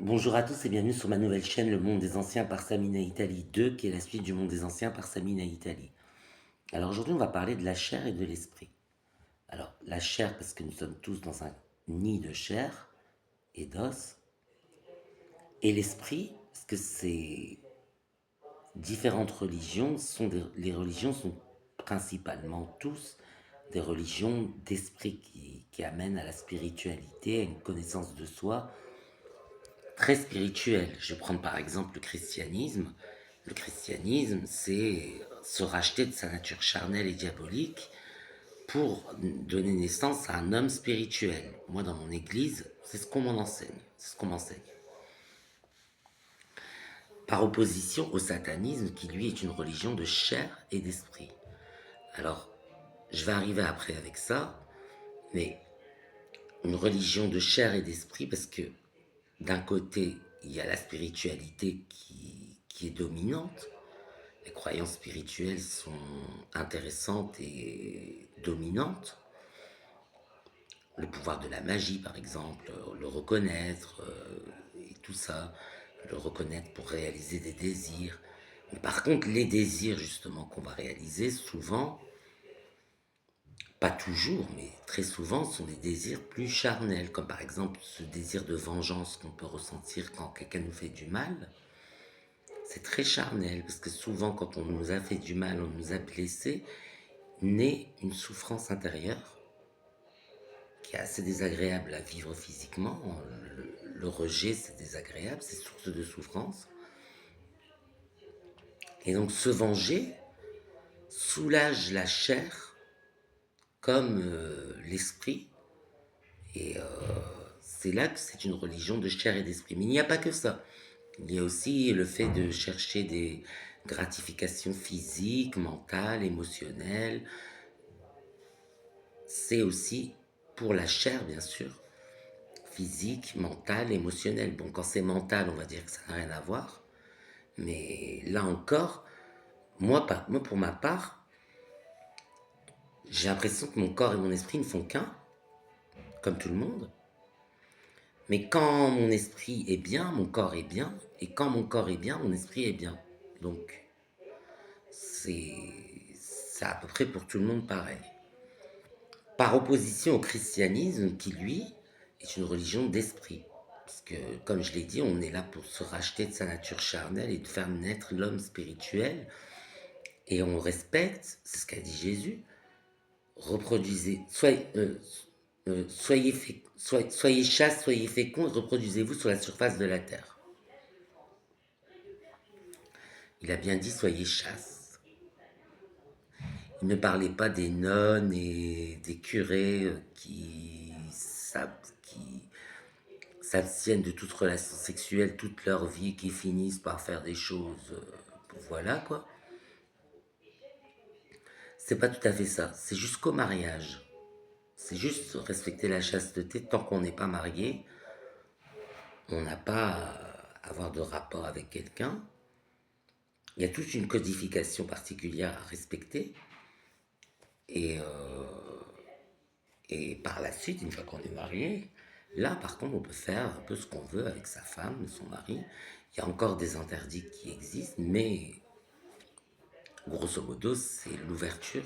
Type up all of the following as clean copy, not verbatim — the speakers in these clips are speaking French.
Bonjour à tous et bienvenue sur ma nouvelle chaîne Le Monde des Anciens par Samina Italie 2, qui est la suite du Monde des Anciens par Samina Italie. Alors aujourd'hui, on va parler de la chair et de l'esprit. Alors, la chair, parce que nous sommes tous dans un nid de chair et d'os, et l'esprit, parce que ces différentes religions les religions sont principalement tous des religions d'esprit qui amènent à la spiritualité, à une connaissance de soi très spirituelle. Je vais prendre par exemple le christianisme. Le christianisme, c'est se racheter de sa nature charnelle et diabolique pour donner naissance à un homme spirituel. Moi, dans mon église, c'est ce qu'on m'en enseigne. C'est ce qu'on m'enseigne. Par opposition au satanisme, qui lui est une religion de chair et d'esprit. Alors, je vais arriver après avec ça, mais une religion de chair et d'esprit, parce que d'un côté, il y a la spiritualité qui est dominante. Les croyances spirituelles sont intéressantes et dominantes. Le pouvoir de la magie, par exemple, le reconnaître, et tout ça, le reconnaître pour réaliser des désirs. Mais par contre, les désirs, justement, qu'on va réaliser, souvent, pas toujours, mais très souvent, sont des désirs plus charnels, comme par exemple ce désir de vengeance qu'on peut ressentir quand quelqu'un nous fait du mal. C'est très charnel, parce que souvent, quand on nous a fait du mal, on nous a blessés, naît une souffrance intérieure qui est assez désagréable à vivre physiquement. Le rejet, c'est désagréable, c'est source de souffrance. Et donc se venger soulage la chair comme l'esprit. Et c'est là que c'est une religion de chair et d'esprit. Mais il n'y a pas que ça. Il y a aussi le fait de chercher des gratifications physiques, mentales, émotionnelles. C'est aussi pour la chair, bien sûr, physique, mental, émotionnel. Bon, quand c'est mental, on va dire que ça n'a rien à voir. Mais là encore, moi pour ma part, j'ai l'impression que mon corps et mon esprit ne font qu'un, comme tout le monde. Mais quand mon esprit est bien, mon corps est bien. Et quand mon corps est bien, mon esprit est bien. Donc, c'est, c'est à peu près pour tout le monde pareil. Par opposition au christianisme, qui lui est une religion d'esprit. Parce que, comme je l'ai dit, on est là pour se racheter de sa nature charnelle et de faire naître l'homme spirituel. Et on respecte, c'est ce qu'a dit Jésus, reproduisez, soyez chaste, soyez féconds, reproduisez-vous sur la surface de la terre. Il a bien dit soyez chaste. Il ne parlait pas des nonnes et des curés qui s'abstiennent de toute relation sexuelle toute leur vie, qui finissent par faire des choses, voilà quoi. C'est pas tout à fait ça. C'est jusqu'au mariage. C'est juste respecter la chasteté tant qu'on n'est pas marié. On n'a pas à avoir de rapport avec quelqu'un. Il y a toute une codification particulière à respecter. Et, et par la suite, une fois qu'on est marié, là par contre, on peut faire un peu ce qu'on veut avec sa femme, son mari. Il y a encore des interdits qui existent, mais grosso modo, c'est l'ouverture.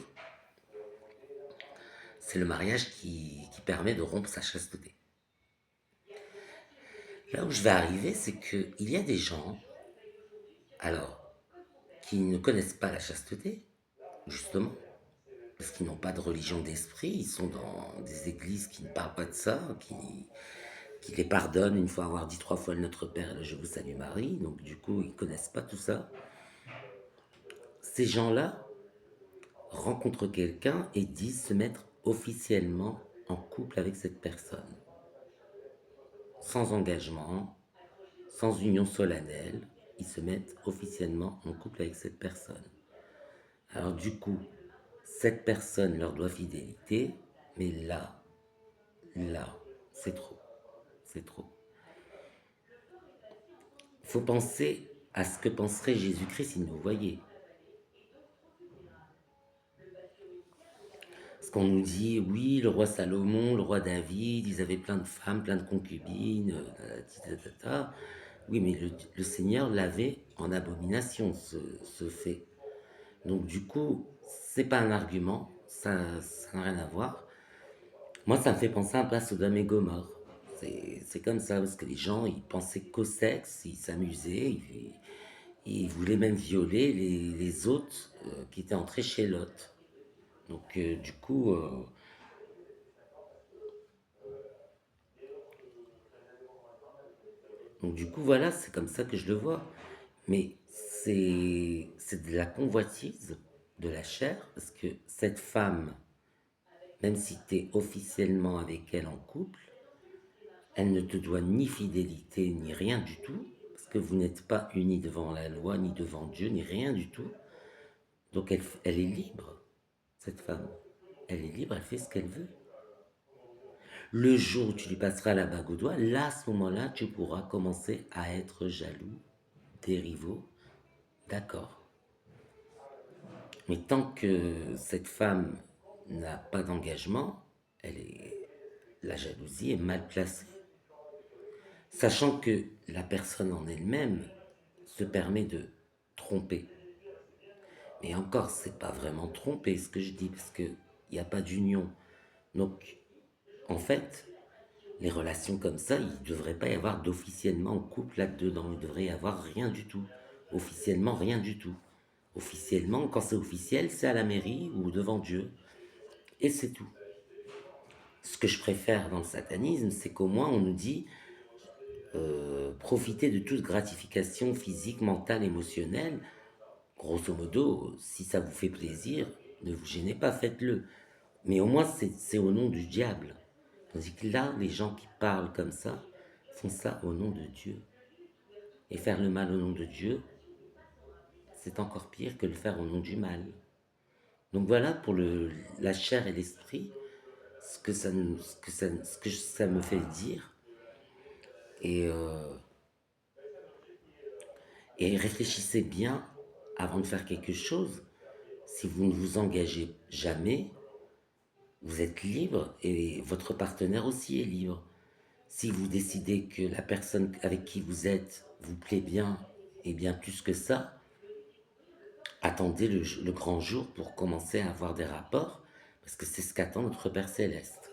C'est le mariage qui permet de rompre sa chasteté. Là où je vais arriver, c'est qu'il y a des gens, alors, qui ne connaissent pas la chasteté, justement, parce qu'ils n'ont pas de religion d'esprit, ils sont dans des églises qui ne parlent pas de ça, qui les pardonnent une fois avoir dit 3 fois le Notre Père et le Je vous salue Marie, donc du coup ils ne connaissent pas tout ça. Ces gens-là rencontrent quelqu'un et disent se mettre officiellement en couple avec cette personne, sans engagement, sans union solennelle, ils se mettent officiellement en couple avec cette personne. Alors du coup, cette personne leur doit fidélité, mais là, c'est trop, c'est trop. Il faut penser à ce que penserait Jésus-Christ s'il nous voyait. Parce qu'on nous dit, oui, le roi Salomon, le roi David, ils avaient plein de femmes, plein de concubines, oui, mais le Seigneur l'avait en abomination, ce fait. Donc du coup, c'est pas un argument, ça n'a rien à voir. Moi, ça me fait penser un peu à Sodome et Gomorre. C'est comme ça, parce que les gens, ils pensaient qu'au sexe, ils s'amusaient, ils voulaient même violer les autres qui étaient entrés chez Lot. Donc du coup, voilà, c'est comme ça que je le vois. Mais c'est de la convoitise de la chair, parce que cette femme, même si tu es officiellement avec elle en couple, elle ne te doit ni fidélité, ni rien du tout, parce que vous n'êtes pas unis devant la loi, ni devant Dieu, ni rien du tout. Donc elle est libre, cette femme. Elle est libre, elle fait ce qu'elle veut. Le jour où tu lui passeras la bague au doigt, là, à ce moment-là, tu pourras commencer à être jaloux des rivaux. D'accord. Mais tant que cette femme n'a pas d'engagement, la jalousie est mal placée. Sachant que la personne en elle-même se permet de tromper. Mais encore, c'est pas vraiment tromper ce que je dis, parce qu'il n'y a pas d'union. Donc, en fait, les relations comme ça, il ne devrait pas y avoir d'officiellement couple là-dedans. Il devrait y avoir rien du tout. Officiellement, rien du tout. Officiellement, quand c'est officiel, c'est à la mairie ou devant Dieu. Et c'est tout. Ce que je préfère dans le satanisme, c'est qu'au moins on nous dit profitez de toute gratification physique, mentale, émotionnelle. Grosso modo, si ça vous fait plaisir, ne vous gênez pas, faites-le. Mais au moins, c'est au nom du diable. Tandis que là, les gens qui parlent comme ça font ça au nom de Dieu. Et faire le mal au nom de Dieu, c'est encore pire que le faire au nom du mal. Donc voilà pour la chair et l'esprit, ce que ça me fait dire. Et, euh, et réfléchissez bien avant de faire quelque chose. Si vous ne vous engagez jamais, vous êtes libre et votre partenaire aussi est libre. Si vous décidez que la personne avec qui vous êtes vous plaît bien et bien plus que ça, attendez le grand jour pour commencer à avoir des rapports, parce que c'est ce qu'attend notre Père Céleste.